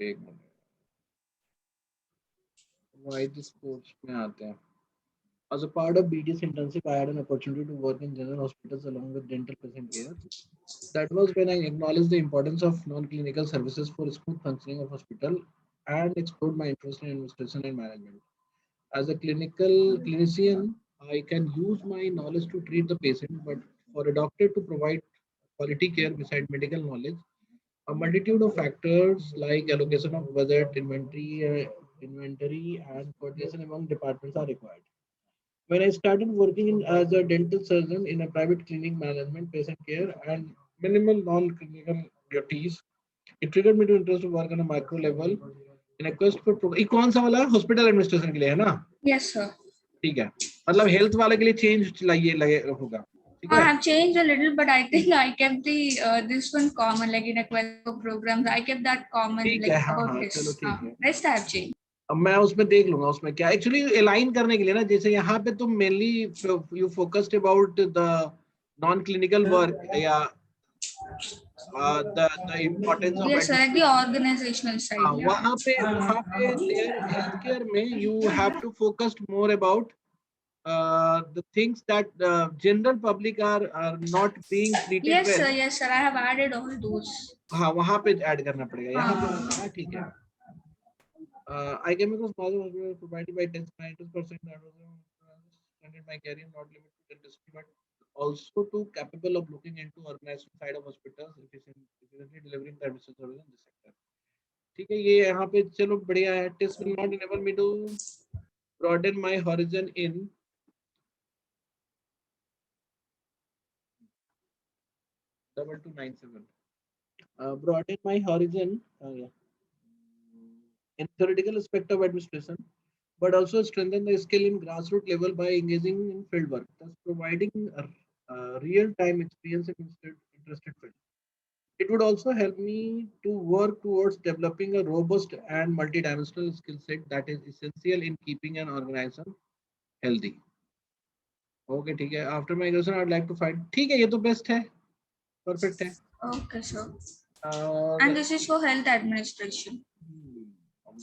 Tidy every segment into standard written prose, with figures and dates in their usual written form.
एक minute, why this course में आते हैं। As a part of BDS internship, I had an opportunity to work in general hospitals along with dental patient care. That was when I acknowledged the importance of non-clinical services for smooth functioning of hospital and explored my interest in administration and management. As a clinician, I can use my knowledge to treat the patient, but for a doctor to provide quality care beside medical knowledge, a multitude of factors like allocation of budget, inventory, and coordination among departments are required. When I started working as a dental surgeon in a private clinic, management, patient care, and minimal non-clinical duties, it triggered me to interest to work on a micro level in a quest for ये कौन सा वाला hospital administration के लिए है ना? Yes, sir. ठीक है, मतलब हेल्थ वाले के लिए चेंज लगे होगा, ठीक I है? have changed a little, but I think I kept the this one common, like in a 12 programs. I kept that common, ठीक है, like हाँ about हाँ, this. चलो ठीक है। Rest I have changed. अब मैं उसमें देख लूंगा उसमें क्या एक्चुअली अलाइन करने के लिए ना, जैसे यहाँ पे तुम mainly you focused about the non clinical work या the importance of Yes, sir. At the organizational side, हाँ, yeah. वहाँ पे देयर हेल्थ केयर में you have to focused more about the things that general public are not being treated Yes, well. sir. Yes, sir. I have added all those. हाँ, वहाँ पे add करना पड़ेगा, यहाँ पे हाँ. हाँ ठीक है। I came across models provided by 10% that was extended my career not limited to dentistry but also to capable of looking into organization side of hospitals efficiently delivering services in this sector. ठीक है, ये यहाँ पे चलो बढ़िया है। Test will not enable me to broaden my horizon in 2297. Broaden my horizon in theoretical aspect of administration, but also strengthen the skill in grassroots level by engaging in field work, thus providing real-time experience in interested field. It would also help me to work towards developing a robust and multidimensional skill set that is essential in keeping an organization healthy. Okay, ठीक है। After my graduation, I would like to find. ठीक है, ये तो best है, perfect है। Okay, sir. और And this is for health administration.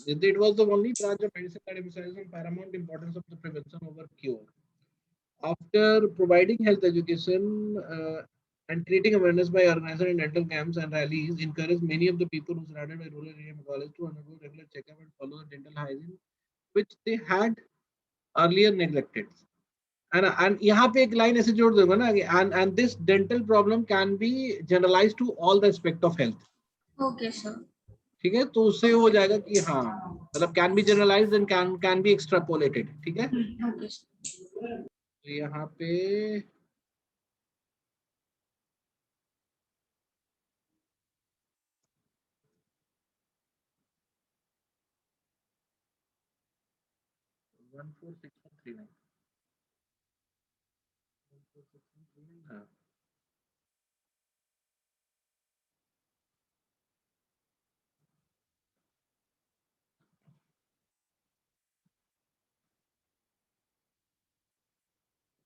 it was the only branch of medicine that emphasizes on paramount importance of the prevention over cure. After providing health education and creating awareness by organizing dental camps and rallies, encouraged many of the people who surrounded by rural area college to undergo regular checkup and follow the dental hygiene, which they had earlier neglected. And यहाँ पे एक line ऐसे जोड़ दूंगा ना, and this dental problem can be generalized to all the aspect of health. Okay, sir. ठीक है, तो उससे हो जाएगा कि हाँ मतलब can be generalized and can be extrapolated, ठीक है। Okay, sir. तो यहाँ पे one four six one three nine हाँ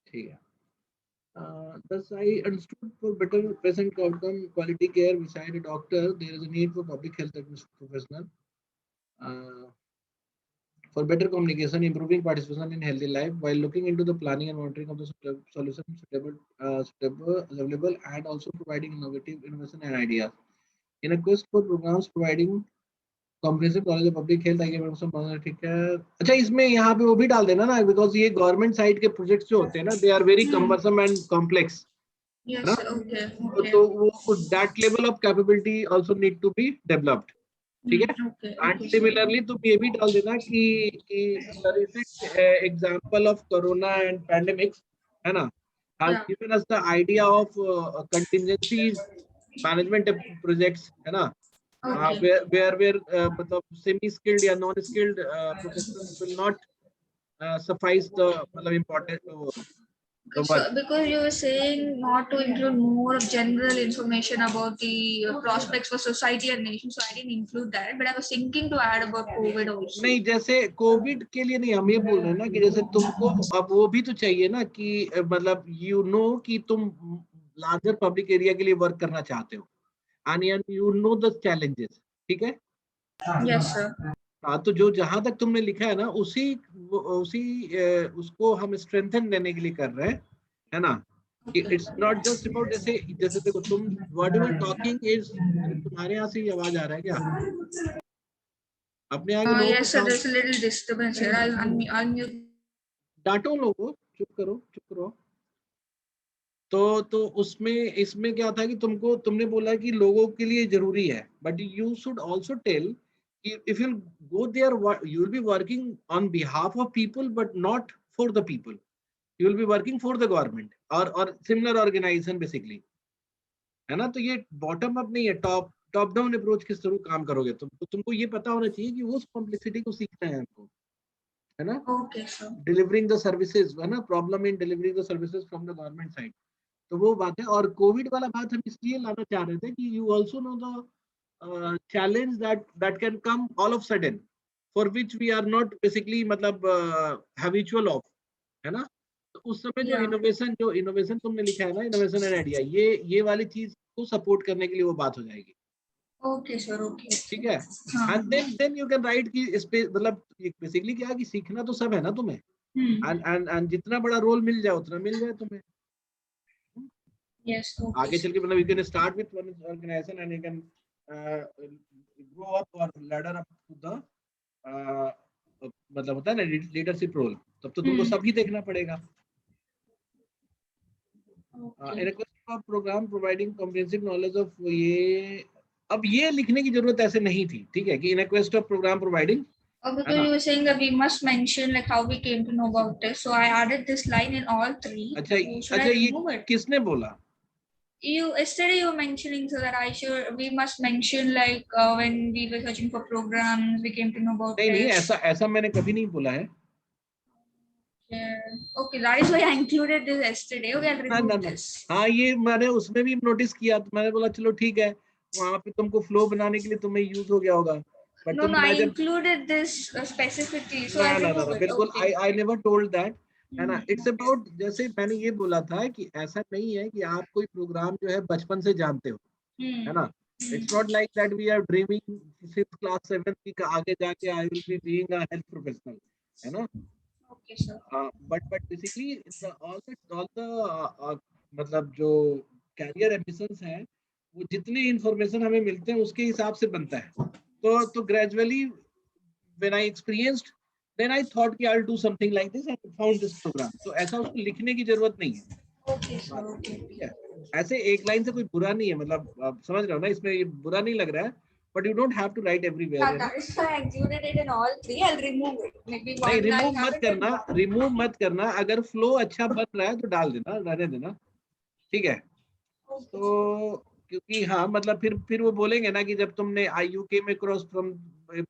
ठीक है। Thus, I understood for better patient outcome, quality care beside a doctor, there is a need for public health professional. Uh, for better communication, improving participation in healthy life, while looking into the planning and monitoring of the solutions suitable, available, and also providing innovative innovation and ideas. In a quest for programs providing comprehensive knowledge of public health, I के ठीक है। अच्छा, इसमें यहाँ पे वो भी डाल देना ना, बिकॉज ये गवर्नमेंट साइड के प्रोजेक्ट्स जो होते हैं ना, they are very cumbersome and complex, है ना? Yes, okay, okay. तो वो that level of capability also need to be developed, ठीक है। Okay, and okay, sir. Similarly तुम ये भी डाल देना कि the recent example of corona and pandemics, है ना, has Yeah. given us the idea of contingency management projects, है ना, Okay. where मतलब semi skilled या non skilled professionals will not suffice the मतलब important the So, work. because you were saying not to include more of general information about the prospects for society and nation, so I didn't include that. But I was thinking to add about COVID also. नहीं, जैसे Covid के लिए नहीं, हम ये बोल रहे हैं ना कि जैसे तुमको अब वो भी तो चाहिए ना कि मतलब यू नो कि तुम लार्जर पब्लिक एरिया के लिए वर्क करना चाहते हो and you know the challenges, ठीक है। Yes, sir. हाँ, तो जो जहां तक तुमने लिखा है ना उसको हम स्ट्रेंथन देने के लिए कर रहे हैं, है ना? इट्स नॉट जस्ट अबाउट, जैसे जैसे देखो तुम what you are talking is, अरे तुम्हारे यहाँ से ही आवाज आ रहा है क्या? अपने यहाँ के लोगों को Yes, sir. There's a little disturbance here. I'll mute. डांटो लोगों, चुप करो चुप करो। तो उसमें इसमें क्या था कि तुमने बोला कि लोगों के लिए जरूरी है, but you should also tell कि if you go there you will be working on behalf of people but not for the people, you will be working for the government और सिमिलर ऑर्गेनाइजेशन बेसिकली, है ना? तो ये bottom up नहीं है, top top down approach किस तरह काम करोगे तुम, तो तुमको ये पता होना चाहिए कि उस कॉम्प्लेक्सिटी को सीखना है हमको, है ना? Okay, sir. Delivering the services, है ना? Problem in delivering the services from the government side, तो वो बात है। और कोविड वाला बात हम इसलिए लाना चाह रहे थे कि you also know the challenge that can come all of sudden, for which we are not basically मतलब हैबिचुअल ऑफ, है ना? तो उस समय Yeah. जो इनोवेशन तुमने लिखा है ना, इनोवेशन एंड आइडिया, ये वाली चीज को सपोर्ट करने के लिए वो बात हो जाएगी, Okay, sir. Okay. ठीक है? हाँ. And then you can write कि इस पे मतलब बेसिकली क्या है कि सीखना तो सब है ना तुम्हें, एंड जितना बड़ा रोल मिल जाए उतना मिल जाए तुम्हें। Yes. Okay. आगे चल के मतलब you can start with one organisation and you can grow up और लैडर अप टू द मतलब होता है ना लीडरशिप रोल, तब तो तुमको सब ही देखना पड़ेगा। Okay. Request of programme providing comprehensive knowledge of, ये अब ये लिखने की जरूरत ऐसे नहीं थी, ठीक है? कि in request of programme providing, है Because ना? you were saying that we must mention like how we came to know about this, so I added this line in all three. अच्छा So should I अच्छा, ये remove it? किसने बोला? You yesterday you were mentioning so that we must mention like when we were searching for programs, we came to know about नहीं नहीं, this. ऐसा मैंने कभी नहीं बोला है। Yeah. Okay, that is why I included this yesterday. Okay, I'll ना remove this. हाँ, ये मैंने उसमें भी नोटिस किया, तो मैंने बोला चलो ठीक है, वहां पे तुमको फ्लो बनाने के लिए तुम्हें यूज हो गया होगा, बट No, I मैं जब included this specifically, so ना I'll ना ना remove ना it. बिल्कुल, Okay. I never told that, है ना? It's Okay. अबाउट, जैसे मैंने ये बोला था कि ऐसा नहीं है कि आप कोई प्रोग्राम जो है बचपन से जानते हो, है ना? It's not like that we are dreaming fifth class seventh की आगे जाके I will be being a health professional, है ना? Okay, sir. But basically all the मतलब जो कैरियर एम्बिशंस हैं, वो जितने इंफॉर्मेशन हमें मिलते हैं उसके हिसाब से बनता है। तो gradually when I experienced, then I thought कि I'll do something like this and found this program. तो ऐसा उसको लिखने की जरूरत नहीं है। Okay, sir. Okay. ठीक है? ऐसे एक लाइन से कोई बुरा नहीं है, मतलब आप समझ रहे हो ना, इसमें ये बुरा नहीं लग रहा है, but you don't have to write everywhere, है ना? That is why I included it in all three. I'll remove it. Maybe नहीं, one I have it in one. Remove मत करना, अगर फ्लो अच्छा बन रहा है तो डाल देना, रहने देना, ठीक है? तो क्योंकि हाँ मतलब फिर वो बोलेंगे ना कि जब तुमने IUK में क्रॉस फ्रॉम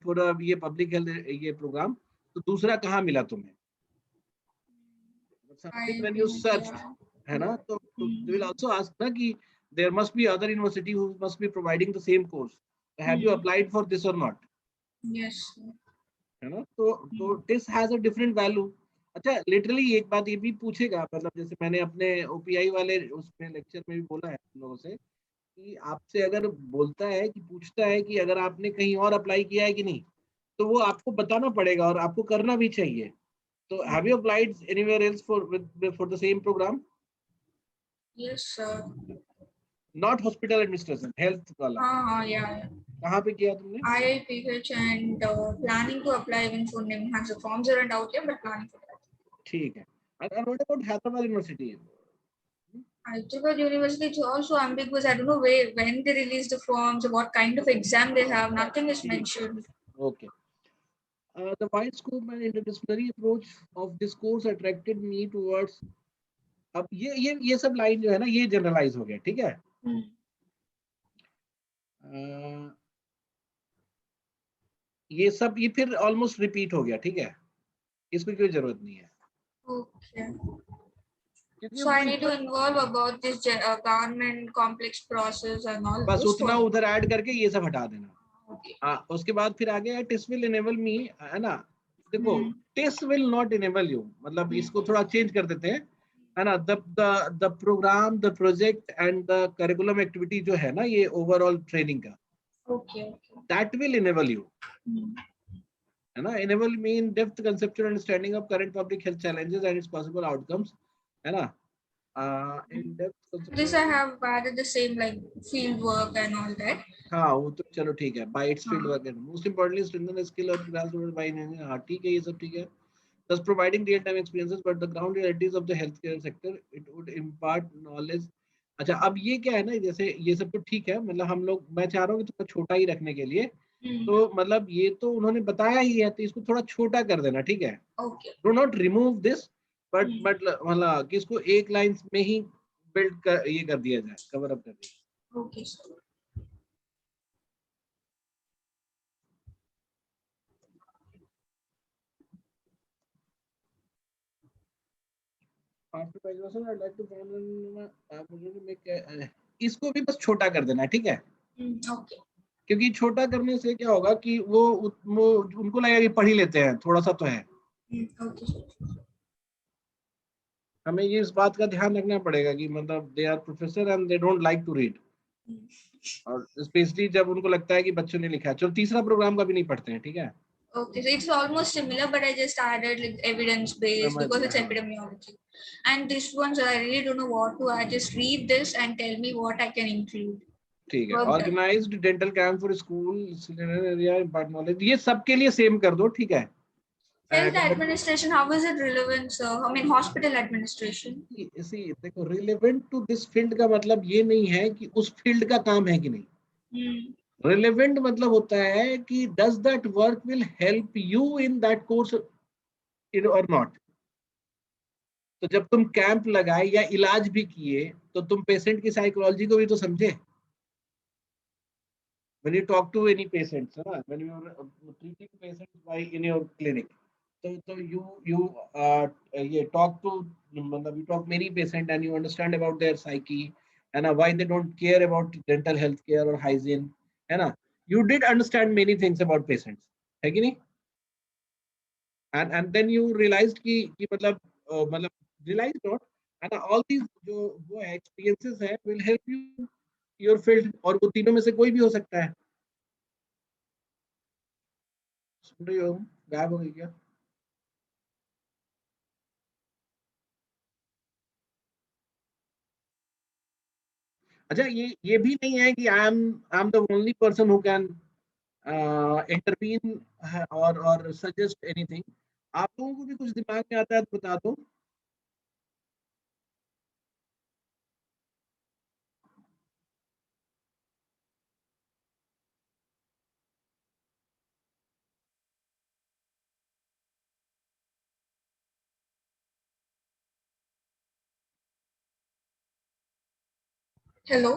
पूरा ये पब्लिक हेल्थ ये प्रोग्राम, तो दूसरा कहाँ मिला तुम्हें? Something when you search, है ना? तो they will also ask ना कि there must be other university who must be providing the same course. Have you applied for this or not? Yes. है ना? तो this has a different value. अच्छा, literally एक बात ये भी पूछेगा, मतलब जैसे मैंने अपने OPI वाले उसमें लेक्चर में भी बोला है तुम लोगों से कि आपसे अगर बोलता है कि पूछता है कि अगर आपने कहीं और अप्लाई किया है कि नहीं, तो वो आपको बताना पड़ेगा और आपको करना भी चाहिए। तो have you applied anywhere else for the same program? Yes, sir. Not hospital administration, health वाला। Yeah. कहाँ पे किया तुमने? IIPH and planning to apply even for NIM has the forms aren't out yet, but planning for that. ठीक है। And what about Hyderabad University? Hyderabad University is also ambiguous. I don't know when they release the forms, what kind of exam they have. Nothing is mentioned. Okay. The wide scope and interdisciplinary approach of this course attracted me towards, अब ये सब line जो है ना, ये generalise हो गया, ठीक है? ये सब ये फिर ऑलमोस्ट रिपीट हो गया, ठीक है? इसमें कोई जरूरत नहीं है। Okay. क्योंकि So I need to involve about this government complex process and all. बस this उतना for- उधर ऐड करके ये सब हटा देना। Okay. उसके बाद फिर आगे टेस्ट विल इनेबल मी, है ना? देखो, test will not enable you, मतलब इसको थोड़ा चेंज कर देते हैं, है ना? The programme, the project and the curriculum activity जो है ना, ये ओवरऑल ट्रेनिंग का, Okay. Okay. That will enable you. Hmm. है ना? Enable mean depth conceptual understanding of current public health challenges and its possible outcomes. है ना? In depth This I conceptual. have added the same like field work and all that. हाँ वो तो चलो ठीक है. By its field हाँ. work and most importantly strengthen the skill of grassroots by हाँ ठीक है ये सब ठीक है. Thus providing real-time experiences, but the ground realities of the healthcare sector, it would impart knowledge. अच्छा अब ये क्या है ना, जैसे ये सब तो ठीक है, मतलब हम लोग, मैं चाह रहा हूँ कि थोड़ा छोटा ही रखने के लिए, Hmm. तो मतलब ये तो उन्होंने बताया ही है, तो इसको थोड़ा छोटा कर देना, ठीक है? Okay. Do not remove this, but Hmm. मतलब कि इसको एक लाइन में ही बिल्ड कर ये कर दिया जाए, कवर अप कर दिया जाए. Okay, sir. After graduation, I'd like to opportunity to make इसको भी बस छोटा कर देना, ठीक है? Okay. क्योंकि छोटा करने से क्या होगा कि वो उनको लगेगा कि पढ़ ही लेते हैं, थोड़ा सा तो है. Okay, sir. हमें ये इस बात का ध्यान रखना पड़ेगा कि मतलब they are professor and they don't like to read, और स्पेशली जब उनको लगता है कि बच्चों ने लिखा है. चलो तीसरा प्रोग्राम का भी नहीं पढ़ते हैं, ठीक है? Okay, so it's almost similar, but I just added like evidence based समझ because गया, it's हाँ epidemiology. And this one, so I really don't know what to. I just read this and tell me what I can include. ठीक है. Work done. Organised dental camp for school area impart knowledge, ये सबके लिए same कर दो, ठीक है? Health administration, how is it relevant, sir? I mean, hospital administration. इसी देखो, रिलेवेंट टू दिस फील्ड का मतलब ये नहीं है कि उस फील्ड का काम है कि नहीं. Hmm. रिलेवेंट मतलब होता है कि does that work will help you in that course in और नॉट. तो जब तुम कैंप लगाए या इलाज भी किए, तो तुम पेशेंट की साइकोलॉजी को भी तो समझे. when you talk to any patients, when you are treating patients by in your clinic, so you talk to, मतलब you talk many patient and you understand about their psyche and why they don't care about dental health care or hygiene, है ना? You did understand many things about patients, है कि नहीं? And then you realized कि मतलब realized not, and all these जो वो experiences है will help you your field, और वो तीनों में से कोई भी हो सकता है. सुन रही हो? गायब हो गई क्या? अच्छा ये भी नहीं है कि I am the only person who can intervene और सजेस्ट एनीथिंग. आप लोगों को भी कुछ दिमाग में आता है तो बता दो. Hello.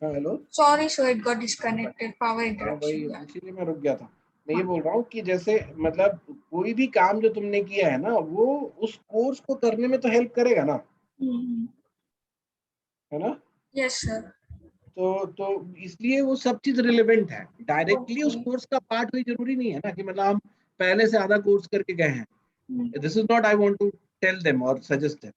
हाँ hello. Sorry, sir, it got disconnected. Power हाँ भाई, interruption. Yeah. इसीलिए मैं रुक गया था. मैं ये हाँ. बोल रहा हूँ कि जैसे मतलब कोई भी काम जो तुमने किया है ना, वो उस कोर्स को करने में तो हेल्प करेगा ना, Hmm. है ना? Yes, sir. तो इसलिए वो सब चीज रिलेवेंट है. डायरेक्टली उस Okay. कोर्स का पार्ट हुई जरूरी नहीं है ना कि मतलब हम पहले से आधा कोर्स करके गए हैं. Hmm. This is not I want to tell them or suggest them.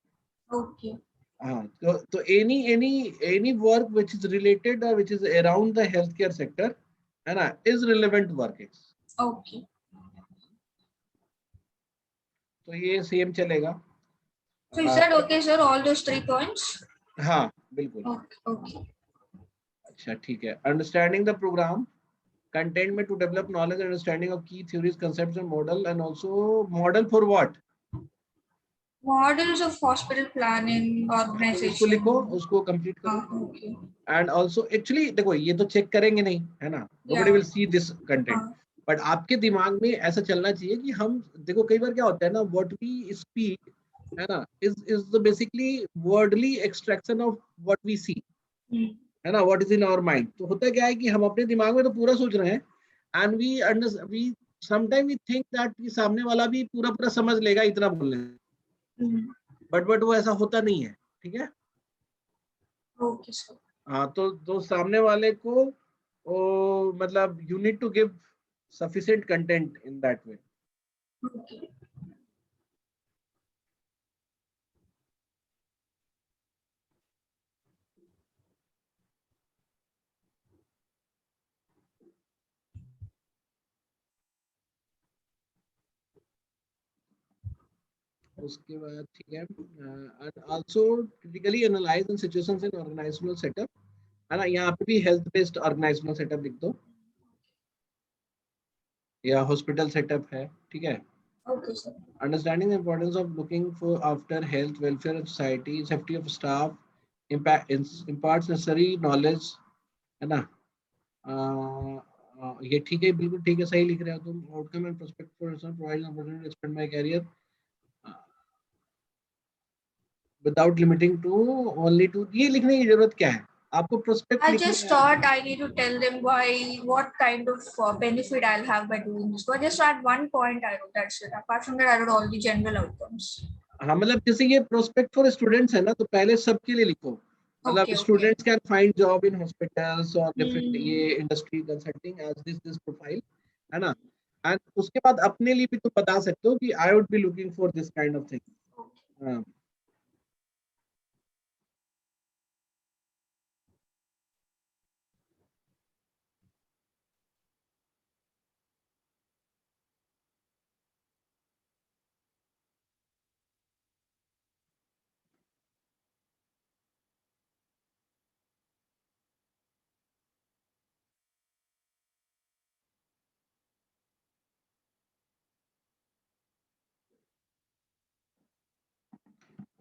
Okay. हाँ, तो any work which is related or which is around the healthcare sector, है ना, is relevant work. Okay. तो ये सेम चलेगा. So is that okay, sir? All those 3 points? हाँ बिल्कुल. Okay. Okay. अच्छा ठीक है. अंडरस्टैंडिंग द प्रोग्राम कंटेंट में to develop knowledge and understanding of key theories concepts and model, and also model for what. Models of hospital planning तो उसको लिखो, organization. उसको कंप्लीट करो. Okay. एंड ऑल्सो एक्चुअली देखो, ये तो चेक करेंगे नहीं, है ना, nobody Yeah. Will see this content. But आपके दिमाग में ऐसा चलना चाहिए कि हम देखो, कई बार क्या होता है ना, व्हाट वी स्पीक, है ना, is the basically worldly extraction of what we see, Hmm. है ना, what is in our mind. तो होता क्या है कि हम अपने दिमाग में तो पूरा सोच रहे हैं, and we sometime we think that कि सामने वाला भी पूरा पूरा समझ लेगा इतना बोल रहे हैं, Hmm. बट वो ऐसा होता नहीं है, ठीक है? Okay, sir. हाँ, तो सामने वाले को मतलब you need to give sufficient content in that way. Okay. उसके बाद ठीक है, also critically analyse in situations in organisational setup, है ना, यहाँ पे भी हेल्थ बेस्ड ऑर्गेनाइजेशनल सेटअप लिख दो या हॉस्पिटल सेटअप है, ठीक है। Okay, sir. Understanding the importance of looking for after health, welfare of society, safety of staff, impact imparts necessary knowledge, है ना। ये ठीक है, बिल्कुल ठीक है, सही लिख रहे हो तुम। Outcome and prospect for provide opportunity to expand my career without limiting to only to, ये लिखने की जरूरत क्या है, आपको प्रोस्पेक्ट I लिखना just है। thought I need to tell them why, what kind of benefit I'll have by doing this. So I just at one point I wrote that's it. Apart from that, I wrote all the general outcomes. हाँ मतलब जैसे ये prospect for students है ना, तो पहले सबके लिए लिखो, मतलब Okay, okay. Students can find job in hospitals और डिफरेंट Hmm. ये industry consulting as this profile, है ना। एंड उसके बाद अपने लिए भी तो बता सकते हो कि I would be looking for this kind of thing.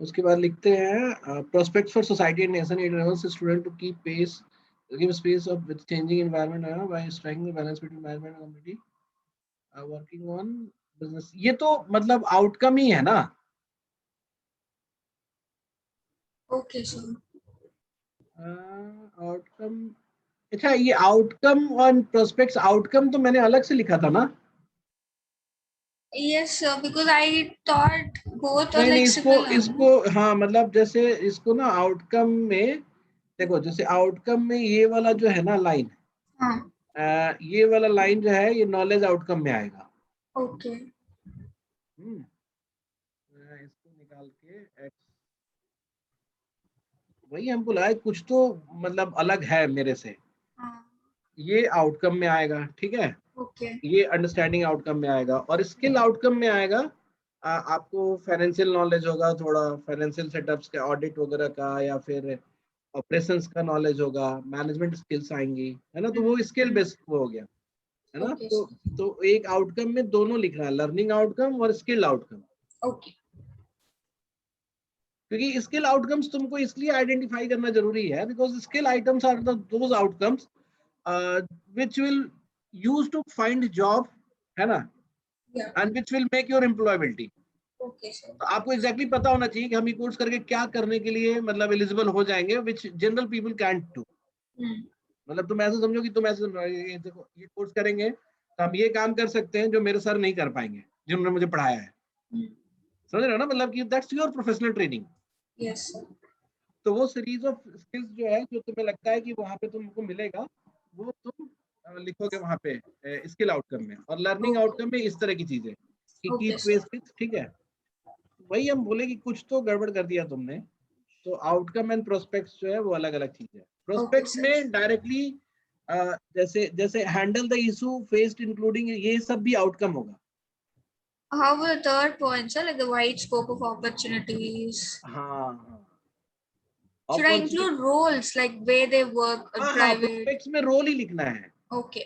उसके बाद लिखते हैं prospects for society and nation, it allows student to keep pace, give space of with changing environment by striking the balance between management and community working on business. ये तो मतलब outcome ही है ना। Okay, sir. Outcome, अच्छा ये outcome और prospects, outcome तो मैंने अलग से लिखा था ना। Yes, sir. Because I thought both are नहीं नहीं, like इसको similar. इसको हाँ मतलब जैसे इसको ना आउटकम में देखो, जैसे आउटकम में ये वाला जो है ना लाइन, Huh. ये वाला लाइन जो है ये नॉलेज आउटकम में आएगा। Okay. इसको निकाल के x, वही हमको लगा कुछ तो मतलब अलग है मेरे से, Huh. ये आउटकम में आएगा, ठीक है। Okay. ये अंडरस्टैंडिंग आउटकम में आएगा और स्किल आउटकम में आएगा। आपको फाइनेंशियल नॉलेज होगा, थोड़ा फाइनेंशियल सेटअप्स का ऑडिट वगैरह का, या फिर ऑपरेशंस का नॉलेज होगा, मैनेजमेंट स्किल्स आएंगी, है ना, तो वो स्किल बेस्ड वो हो गया, है ना। Okay, sir. तो एक आउटकम में दोनों लिखना है, लर्निंग आउटकम और स्किल आउटकम। Okay. क्योंकि स्किल आउटकम्स तुमको इसलिए आइडेंटिफाई करना जरूरी है because skill items are those outcomes which will use to find job, है ना, Yeah. And which will make your employability. Okay, sir. तो आपको एग्जैक्टली पता होना चाहिए कि हम ये कोर्स करके क्या करने के लिए मतलब एलिजिबल हो जाएंगे, which general people can't do. Hmm. मतलब तुम ऐसे समझो कि तुम ऐसे ये देखो ये कोर्स करेंगे तो हम ये काम कर सकते हैं जो मेरे सर नहीं कर पाएंगे जिन्होंने मुझे पढ़ाया है, Hmm. समझ रहे हो ना, मतलब कि that's your professional training. Yes, sir. तो वो सीरीज ऑफ स्किल्स जो है जो तुम्हें लगता है कि वहां पे तुमको मिलेगा, वो तुम लिखोगे वहां पे स्किल आउटकम में। और लर्निंग Okay. आउटकम में इस तरह की चीजें कि Okay, keep sir. Pace with, ठीक है। वही हम बोले कि कुछ तो गड़बड़ कर दिया तुमने। तो आउटकम एंड प्रोस्पेक्ट्स जो है वो अलग अलग चीज है। Okay, prospects sir. में डायरेक्टली जैसे जैसे handle the issue faced including, ये सब भी आउटकम होगा। How about the third point, sir? Like the wide scope of opportunities. हाँ, Should I opportunity, include roles like where they work, हाँ हाँ, private? प्रोस्पेक्ट्स में रोल ही लिखना है। Okay.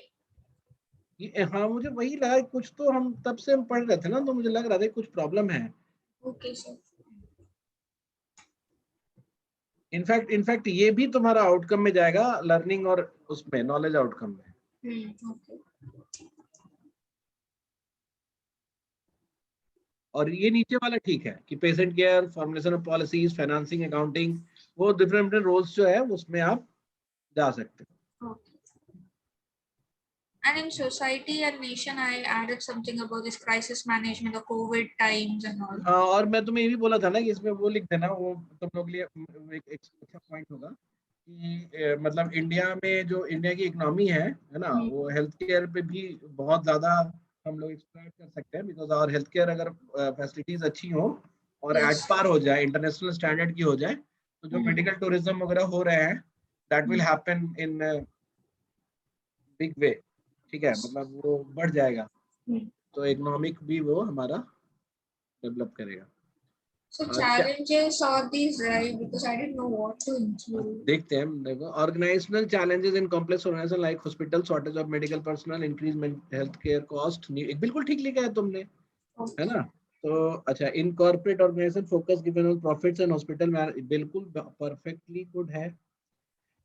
हाँ मुझे वही लगा कि कुछ तो हम तब से हम पढ़ रहे थे ना, तो मुझे लग रहा था कि कुछ प्रॉब्लम है। Okay, sir. इनफैक्ट ये भी तुम्हारा आउटकम में जाएगा, लर्निंग और उसमें नॉलेज आउटकम में। Okay. और ये नीचे वाला ठीक है कि patient care, formulation of policies, financing, accounting, वो डिफरेंट डिफरेंट रोल्स जो है उसमें आप जा सकते हो। Okay. And in society and nation, I added something about this crisis management, the COVID times and all. हाँ, और मैं तुम्हें ये भी बोला था ना कि इसमें वो लिख देना, वो तुम लोग के लिए एक अच्छा पॉइंट होगा कि मतलब इंडिया में जो इंडिया की इकोनॉमी है ना, वो हेल्थ केयर पे भी बहुत ज्यादा हम लोग एक्सप्लॉइट कर सकते हैं बिकॉज और हेल्थ केयर अगर फैसिलिटीज अच्छी हो और एट Yes. पार हो जाए, इंटरनेशनल स्टैंडर्ड की हो जाए, तो जो मेडिकल टूरिज्म वगैरह हो रहे हैं that will happen in big way, ठीक है, मतलब वो बढ़ जाएगा, तो इकोनॉमिक भी वो हमारा डेवलप करेगा। So challenges are these, right? Because I didn't know what to include. देखते हैं, देखो organisational challenges in complex organisation like hospital, shortage of medical personnel, increase health care cost, बिल्कुल ठीक लिखा है तुमने, है ना। तो अच्छा, in corporate organisation focus given on profits and hospital, बिल्कुल परफेक्टली गुड है।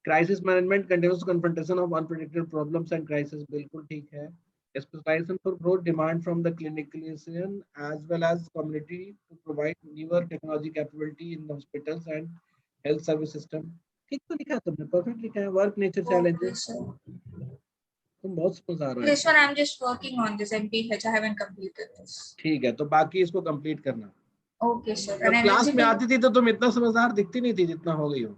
Crisis management, continuous confrontation of unpredicted problems and crisis, बिल्कुल ठीक है। Specialization for growth, demand from the clinician as well as community to provide newer technology capability in the hospitals and health service system, ठीक तो लिखा है तुमने, perfect लिखा है। Work nature Okay, challenges, sir. तुम बहुत समझदार हो This यार। one I'm just working on this MPH. I haven't completed this. ठीक है, तो बाकी इसको कंप्लीट करना। Okay, sir. जब And क्लास में MLCD. आती थी तो तुम इतना समझदार दिखती नहीं थी जितना हो गई हो।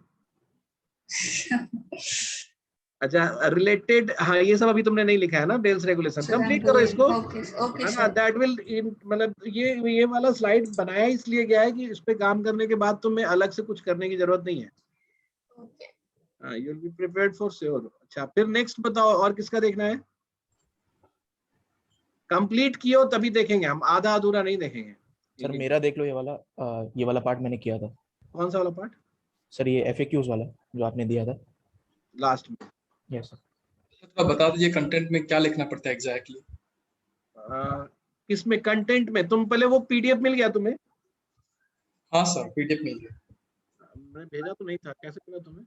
अच्छा, रिलेटेड, हाँ ये सब अभी तुमने नहीं लिखा है ना, bells regulation, Sir, I'm complete करो doing. इसको, Okay, okay, है ना। sir. दैट विल, मतलब ये वाला स्लाइड बनाया इसलिए गया है कि इस पे काम करने के बाद तुम्हें अलग से कुछ करने की जरूरत नहीं है। Okay. You will be prepared for sure. अच्छा, फिर नेक्स्ट बताओ, और किसका देखना है? कंप्लीट कियो तभी देखेंगे हम, आधा अधूरा नहीं देखेंगे। सर मेरा देख लो, ये वाला पार्ट मैंने किया था। कौन सा वाला पार्ट? सर ये FAQs वाला जो आपने दिया था लास्ट में। Yes sir. तो बता दीजिए कंटेंट में क्या लिखना पड़ता है एग्जैक्टली? किसमें? कंटेंट में? तुम पहले वो PDF मिल गया तुम्हें? हाँ सर, PDF मिल गया। मैं भेजा तो नहीं था, कैसे मिला तुम्हें?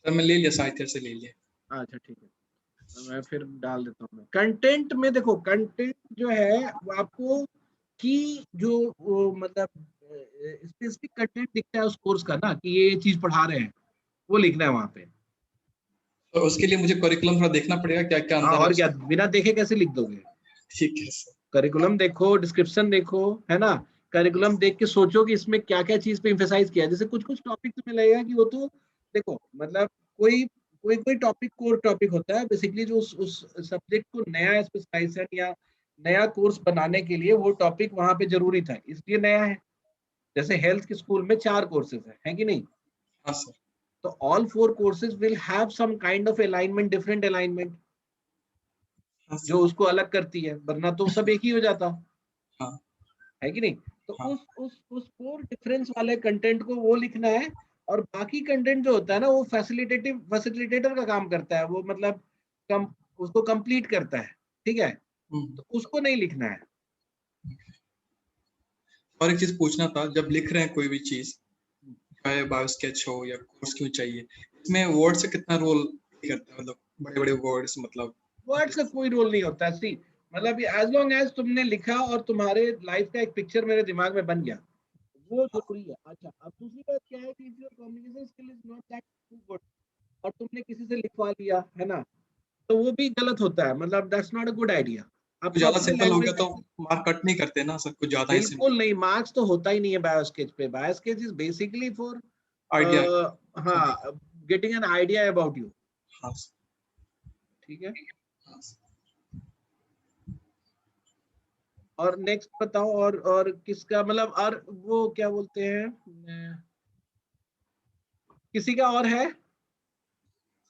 सर मैं ले लिया, साहित्य से ले लिया। अच्छा ठीक है, तो मैं फिर डाल देता हूँ। कंटेंट में देखो, कंटेंट जो है वो आपको की जो मतलब स्पेसिफिक कंटेंट दिखता है उस कोर्स का ना, कि ये चीज पढ़ा रहे हैं, वो लिखना है वहां पे। तो उसके लिए मुझे करिकुलम थोड़ा देखना पड़ेगा, क्या क्या अंदर है और क्या, उसमें? बिना देखे कैसे लिख दोगे? ठीक है सर। करिकुलम देखो, डिस्क्रिप्शन देखो, है ना। करिकुलम देख के सोचो कि इसमें क्या क्या चीज पे एम्फेसाइज किया है। जैसे कुछ कुछ टॉपिक तुम्हें लगेगा कि वो तो देखो, मतलब कोई कोई कोई टॉपिक कोर टॉपिक होता है बेसिकली, जो उस सब्जेक्ट को नया स्पेशलाइजेशन या नया कोर्स बनाने के लिए वो टॉपिक वहां पे जरूरी था, इसलिए नया है। जैसे हेल्थ के स्कूल में 4 कोर्सेज है कि नहीं? हाँ सर। तो all 4 courses will have some kind of alignment, different alignment, हाँ सर। जो उसको अलग करती है, वरना तो सब एक ही हो जाता हाँ। है कि नहीं। तो हाँ। उस 4 डिफरेंस वाले कंटेंट को वो लिखना है। और बाकी कंटेंट जो होता है ना, वो फैसिलिटेटर का काम करता है, वो मतलब उसको कंप्लीट करता है, ठीक है। तो उसको नहीं लिखना है। और एक चीज पूछना था, जब लिख रहे हैं कोई भी चीज, चाहे बायो स्केच हो या कोर्स क्यों चाहिए, इसमें वर्ड से कितना रोल करता है? मतलब बड़े बड़े वर्ड्स, मतलब वर्ड्स का कोई रोल नहीं होता। सी मतलब एज लॉन्ग एज तुमने लिखा और तुम्हारे लाइफ का एक पिक्चर मेरे दिमाग में बन गया, वो जरूरी है। अच्छा, अब दूसरी बात क्या है कि if your communication skill is not that good और तुमने किसी से लिखवा लिया, है ना, तो वो भी गलत होता है। मतलब that's not a good idea. आप कुछ ज्यादा प्रॉपर सिंपल हो गया लैंग्वेज, तो मार्क कट नहीं करते ना सर, कुछ ज्यादा ही बिल्कुल नहीं, मार्क्स तो होता ही नहीं है बायोस्केच पे। Biosketch is basically for idea. हाँ, getting an idea about you, हाँ। ठीक है। हाँ। और नेक्स्ट बताओ, और किसका, मतलब और वो क्या बोलते हैं, किसी का और है?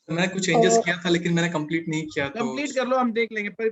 मैंने कुछ चेंजेस किया था लेकिन मैंने कंप्लीट नहीं किया, तो कंप्लीट कर लो, हम देख लेंगे। पर